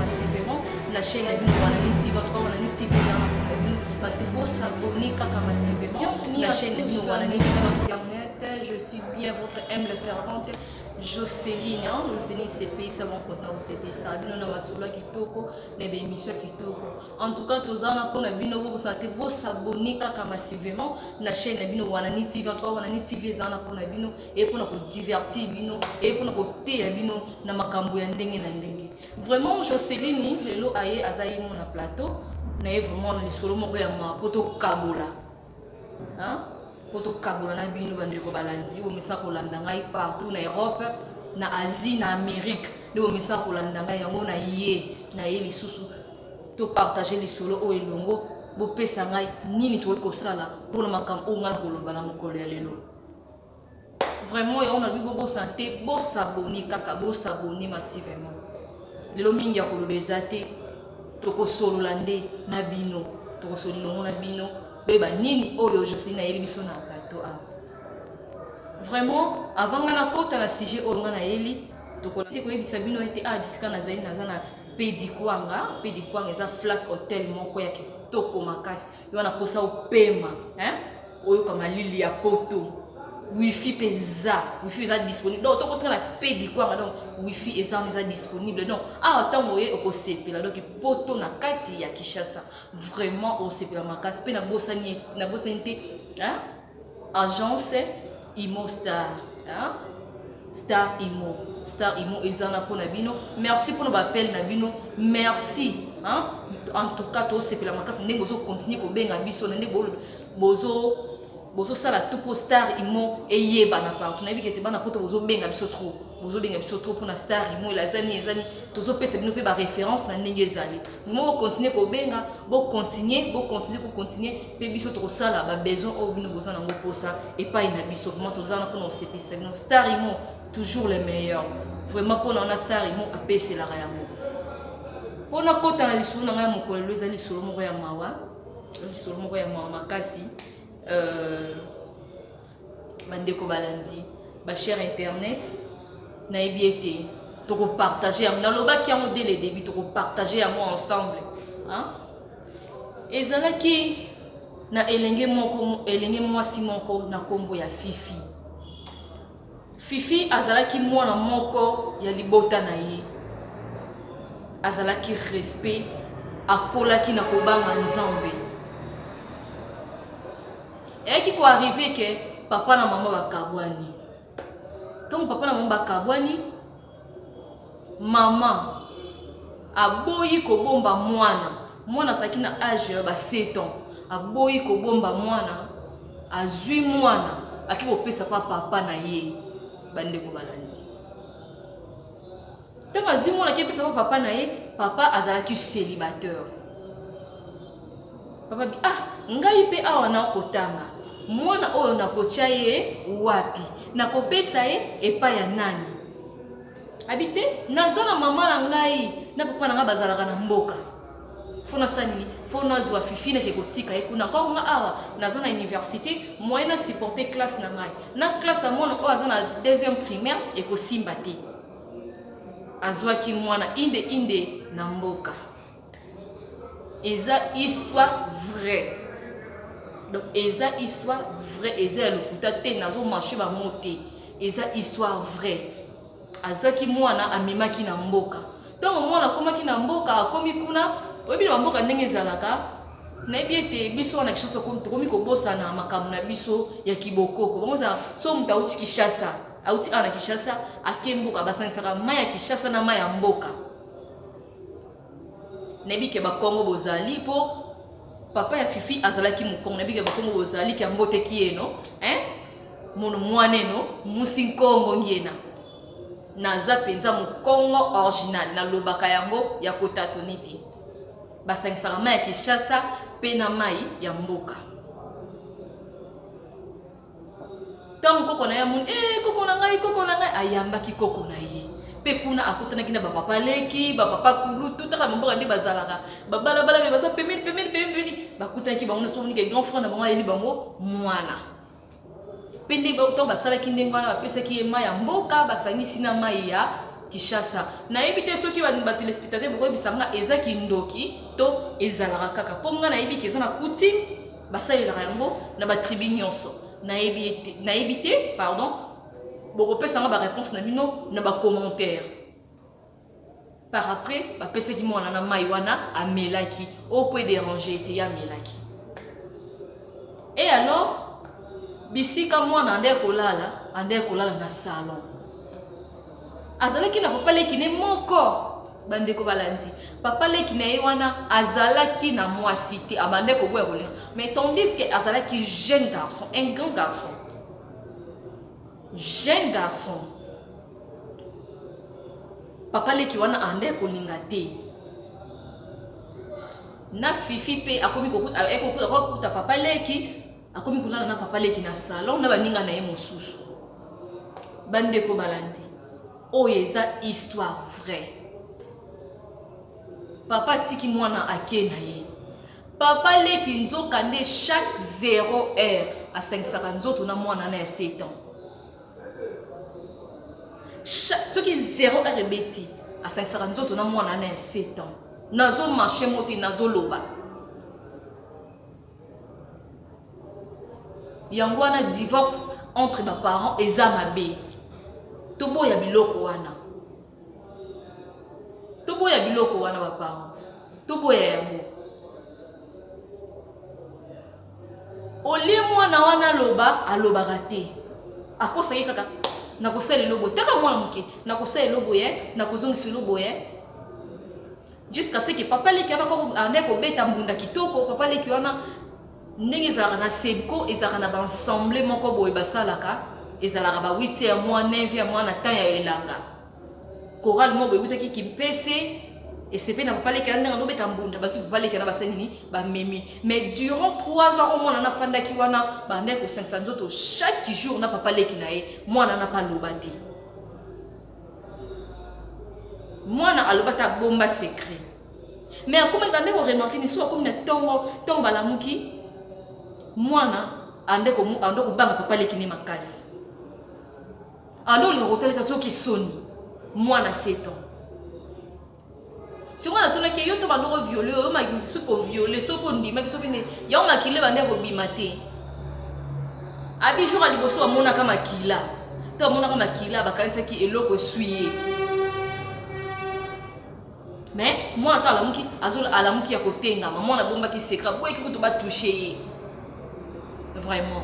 massivement na chaîne na bino wana TV en tout cas wana TV za na bino santé beau s'abonner kaka massivement na chaîne na bino wana internet. Je suis bien votre humble servante Jocelyne. Jocelyne CP c'est mon compte na CP ça bino na masula kitoko na émission kitoko. En tout cas tozana pona bino bo santé beau s'abonner kaka massivement na chaîne na bino wana TV en tout cas wana TV za na pona bino et pona ko divertir bino et pona ko teya bino na makambo ya ndenge na ndenge. Vraiment Jocelyne lelo aye azayi mon na plateau na vraiment na lisolo moko ya ma poto kabola. Hein? Poto kabola na bino bandeko balandi o misa ko landa ngai partout na Europe, na Asie, na Amérique. Do misa ko landa ngai yango na ye lisusu to partager lisolo o elongo bo pesa ngai nini to ko sala pour makambo o ngana ko loba na mokolo ya lelo. Vraiment on a vu beau santé, beau s'abonner kaka, beau s'abonner massivement. Lelo mingi ya kolobeza te toko sololande na bino, toko sololongo na bino beba nini oyo Jocelyne na yeli biso na plateau a. Vraiment avant ngana kota na sujet oyo ngana yeli toko te ko yebisa bino ete a bisika na zaini na zana pedikwanga eza flat hotel moko ya kitoko makasi yo na posa opema hein oyo kama lili ya poto. Wifi pesa, wifi est disponible. Donc, tu as la paix du quoi, donc wifi est disponible. Donc, attends, vous voyez, au CP, donc poto na kati ya Kishasa. Vraiment, au CP, la makas, pe na bossani, hein? Agence Imo Star, hein? Star Imo, ezana pour Nabino. Merci pour nos appels Nabino. Merci, hein? En tout cas, au CP, la makas, n'est bozo continue ko benga biso, n'est bozo sala tout pour Star Imo et yeba na partout na bikete bana poto bozo benga biso trop pour na Star Imo et la zani tozo pesa bino pe ba référence na ndenge ezali vous mo continuer ko benga bo continuer pe biso to sala ba besoin au bino boza na ngo posa et pas ina biso vraiment toza na pour CP Star Imo toujours les meilleurs vraiment pour na Star Imo a pesa la yango pour na kota na lisolo na ngai mokolo ezali solo moko ya mawa makasi. Bandeko balandi ba cher internet na ebiete to ko partager na loba ki amo dès le début to ko partager amo ensemble hein ezalaki na elenge mwasi moko na kombo ya Fifi azalaki mwana moko ya libota na ye azalaki respect akolaki na kobanga nzambe. Et qui peut arriver que papa na maman bakabwani. Donc papa na maman bakabwani, maman aboyi ko bomba mwana saki na âge ba 7 ans. Aboyi ko bomba mwana, azui mwana, aki ko pesa papa na ye bandeko balandi. Donc azui mwana ki pesa papa na ye, papa azalaki célibataire. Papa bi ngai pe awa na kotanga mwana oyo na kotia ye wapi na kopesa ye epa ya nani habite nazana mama na ngai na papa na nga bazalaka na mboka fona sanini fona zwa Fifi na ke kotika ekuna kwa nga awa nazana université moyen na supporter classe na ngai na classe mwana oyo azana deuxième primaire ekosimba te azwaki mwana inde na mboka. Eza histoire vraie. Donc eza histoire vraie, eza lokuta te nazo marché ba moté. Eza histoire vraie. Azaki mwana amimaki na mboka. Tant mwana komaki na mboka akomi kuna, oyebi na mboka ndenge ezalaka. Na ebiete biso na Kishasa komi ko bosa na makambo na biso ya kibokoko. Bonza so muta uti Kishasa, auti ana Kishasa akemboka basanisaka maya Kishasa na maya mboka. Nebike ba Kongo bozali po papa ya Fifi azalaki mukongo nebike ba Kongo bozali ki ambote kieno mono mwaneno musi Kongo ngena naza penza mukongo original na lobaka yango ya kotatoniti basangisaka mai ya Kishasa pe na mai ya mboka tango koko na ya mun koko na ngai ayambaki koko na ye pe kuna akutana kina papa leki papa kulu tout à mboka ndi bazalaka babala bala me baza pemeli bakutana ki bango so ke grand frère na bango eli bango mwana pende ba to basala kindenga na pesa ki mai ya mboka basangisi na mai ya Kishasa. Nayebi te soki ba téléspectateur boko bisanga eza kindoki to ezalaka kaka. Ponga nayebi ke eza na coutume basalelaka yango na ba tribu nyonso. Nayebi te, pardon, boko pesanga ba réponse na bino na ba commentaire. Par après, ba pesa ki mwana na mai wana amelaki, o peut déranger te ya melaki. Et alors, bisika mwana ande kolala na salon. Azalaki na papa leki ne moko bandeko balandi. Papa leki na ye wana azalaki na mwasi te abande ko boya kolinga. Mais tandis que azalaki jeune garçon, un grand garçon. Jeune garçon. Papa leki wana ande kolinga te. Na fifi pe akomi kokuta papa leki akomi kolala na papa leki na salon na baninga na ye mosusu. Bandeko balandi. Oyeza histoire vraie. Papa tiki mwana ake na ye. Papa leki nzoka nde chaque 0 heure à 5 nzoto na mwana na ya 7 ans. Ce qui 0 heure ebeti à 5 nzoto na mwana na ya 7 ans. Nazo marché moti nazo loba. Yango wana divorce entre ba parents eza mabe. Tobo ya biloko wana. Tobo ya biloko wana ba parents. Tobo ya yango. Oli mwana wana loba alobaka te. Akosa ye kaka na kosala lobo. Taka mwana muke na kosala lobo ye, na kozongisa lobo ye. Jusqu'à ce que papa leki wana ko ane ko beta mbunda kitoko, papa leki wana ndenge ezalaka na sebko, ezalaka na ba ensemble moko boye basalaka. Ezalaka ba 8e mois 9e mois na temps ya elanga. Choral mo be utaki kimpese et c'est pe na papa leki ande ngalo beta mbunda basi papa leki na baseni ba memi. Mais durant 3 ans au moins na fanda ki wana ba ndeko 500 nzoto chaque jour na papa leki na ye mwana na pa lobati. Mwana alobata bomba secret. Mais comme ba ndeko remarquer ni so comme na tongo balamuki mwana ande ko banga papa leki ni makasi. Alors le hôtel est qui sonne moi na 7 ans. Si on a tourné que yo to ba no violer o ma so ko violer so ko ndima so bine ya on makile ba ndeko bimate. Abi jour ali boso amona kama kila. To amona kama kila ba kanisa ki eloko suye. Mais moi ata alamuki azol alamuki ya kotenga maman na bomba ki secret boye ki ko to ba toucher. Vraiment.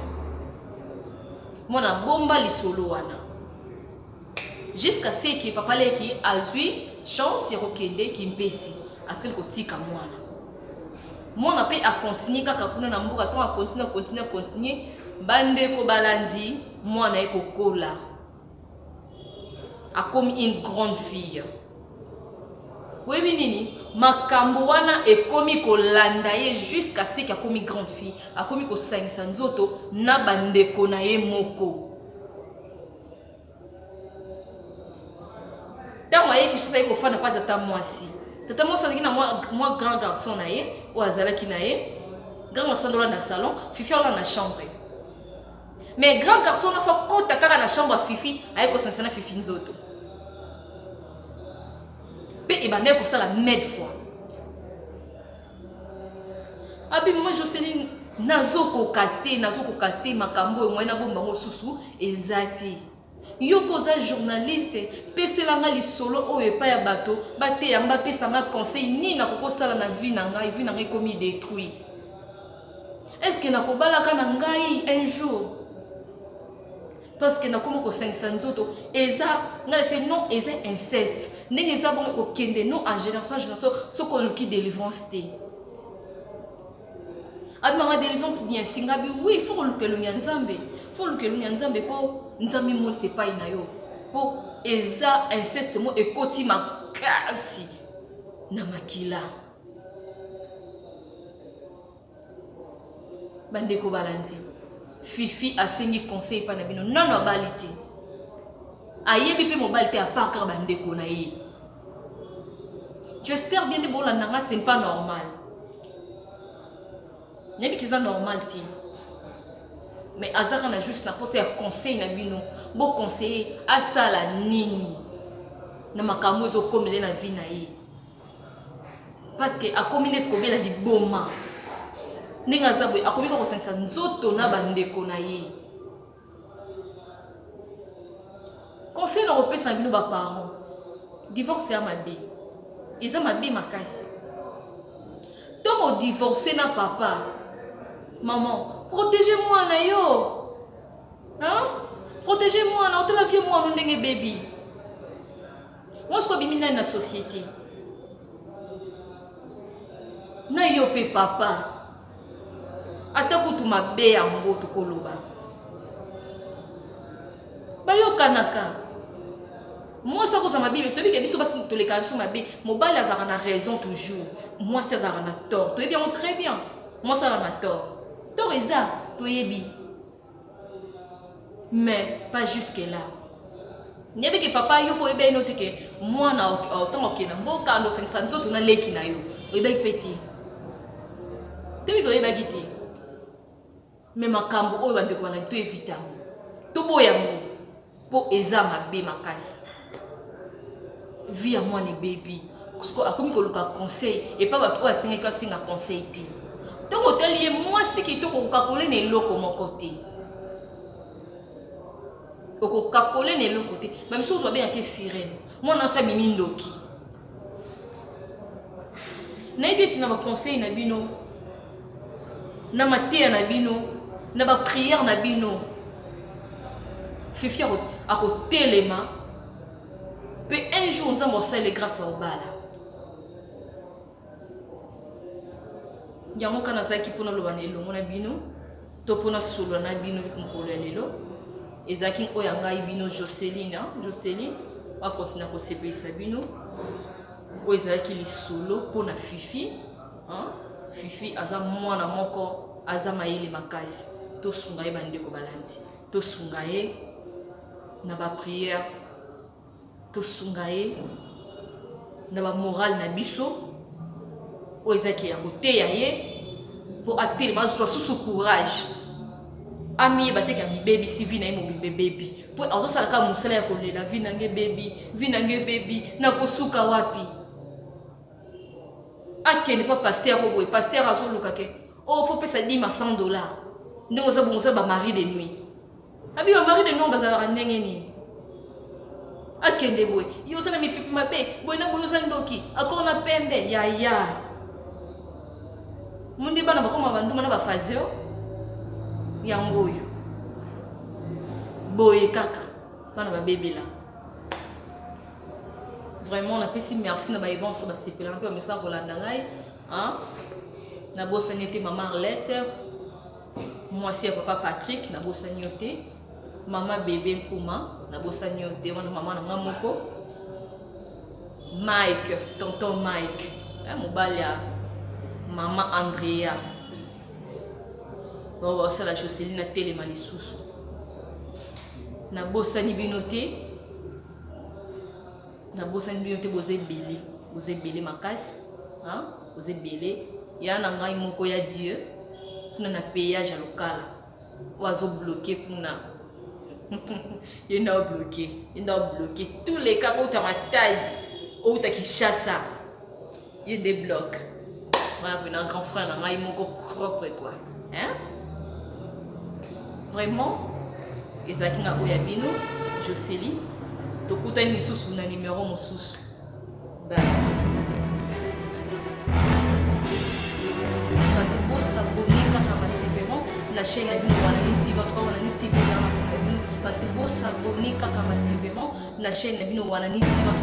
Moi na bomba li solo wana. Jusqu'à ce que papa leki azui chance rokende kimpesi atil kotika mwana. Mwana pe a continuer kaka kuna na mbuka to a continuer bande ko balandi mwana ekokola. A comme une grande fille. Oui nini makambo wana ekomi kolanda ye jusqu'à ce que a comme grande fille, a comme ko 500 nzoto na bande ko na ye moko. Tant moi qui sais qu'on fait pas tata moi si tata moi ça qui na moi grand garçon na ye ou azala ki na ye grand garçon dans le salon fifi dans la chambre mais grand garçon na fa ko tata na chambre fifi aye ko sansana fifi nzoto pe e bande ko sala net fois abi moi je sais nazo ko kate makambo moi na bomba ngo susu ezati. Yo koza journaliste peselanga li solo o epa ya bato bate yamba pesanga conseil ni na kokosala na vie na ngai komi détruit. Est-ce que na kobalaka na ngai un jour parce que na komo ko 500 nzoto eza na c'est non eza inceste ndenge eza bon ko kende non en génération so ko luki délivrance te. Admama délivrance bien singabi oui il faut que le nyanzambe po nzambi mo c'est pas inayo po eza inceste mo ekoti makasi na makila bandeko balandi fifi asengi conseil pa na bino nano abalite ayebi pe mobalite à part car bandeko na ye. J'espère bien de bolandanga c'est pas normal. Nebi kiza normal ti. Mais azaka na juste na poste ya conseil na bino. Bo conseiller asala nini. na makambo ezokomela na vie na ye parce que akomi neti kobela liboma ndenge aza boye akomi kaka kosangisa nzoto na bandeko na ye. Conseil na kopesa bino baparent, divorce ya mabe eza mabe makasi. Ntango divorce na papa, maman protégez mwana yo, hein? Protégez mwana otala vie mwana ndenge baby. Moi siko bimi na société na yo pe papa ata kutu mabe yango tokoloba bayokanaka mwasi akozala mabe tobike biso basi toleka biso mabe mobali azalaka na raison toujours mwasi azalaka na tort toyebi yango très bien mwasi azalaka na tort eza toyebi mais pas jusque là. Nyebi ke papa yo po ebe no teke mwana otango okena mboka ndo sengisa nzoto na leki na yo oyeba ipeti tobi ko oyeba giti me makambo oyo bandeko bana to evita to boyango po eza mabe makasi vie ya mwana baby kusko akomi koluka conseil et pas bato oyo asengaki asinga conseil te ntango otali ye mwasi kitoko kokakole na eloko moko te okokakole na eloko te bamiso ozwa bengaki sirene mwana asa bimi ndoki nayebi ete na baconseil na bino na mateya na bino na bapriere na bino fifi akotelema mpe un jour nzambe osale grâce obala yango kana azalaki mpona loba na elongo na bino to mpona solola na bino mokolo ya lelo ezalaki oyo ngai bino Joseline akontina kosepelisa bino oyo ezalaki lisolo mpona fifi fifi aza mwana moko aza mayele makasi tosunga ye bandeko balandi tosunga ye na bapriere tosunga ye na bamoral na biso oyo ezalaki ya koteya ye mpo atelema azwa susu courage amiyeba teke amibebisi vi na ye mobimbe bebi mpo azosalaka mosala ya kolela vi nange bebi nakosuka wapi akende mpa paster koboye paster azoluka ke o fo pesa dima $100 ndenge oza bongo oza bamari de nuit abi bamari de nuit bazalaka ndenge nini akende boye yo oza na mipipi mabe boye na boye oza ndoki akoro na pembe yaya mundi bana bakoma banduma na bafazeo yango oyo boye kaka bana babebela vraiment napesi merci na bayebanso basepela mpe bamesa kolanda ngai nabosani yo te mama Arlette mwasi ya papa Patrick nabosani yo te mama bebe Nkuma nabosani yo te wana mama na nga moko Mike tonton Mike mobali ya mama Andrea basala Joseline atelema lisusu nabosani bino te boza ebele makasi boza ebele ya na ngai moko ya Dieu kuna na payage ya lokala oyo azobloke kuna ye nda obloke tous les cas outa Matadi outa Kinshasa ye débloque voilà pena grand frère na ngai moko propre quoi vraiment ezalaki nga oyo ya bino Joseline tokutani lisusu na numéro mosusu s'abonner kaka massivement la chaîne na bino wana niti votre wana niti bezana pour bino ça te beau s'abonner kaka massivement la chaîne na bino wana niti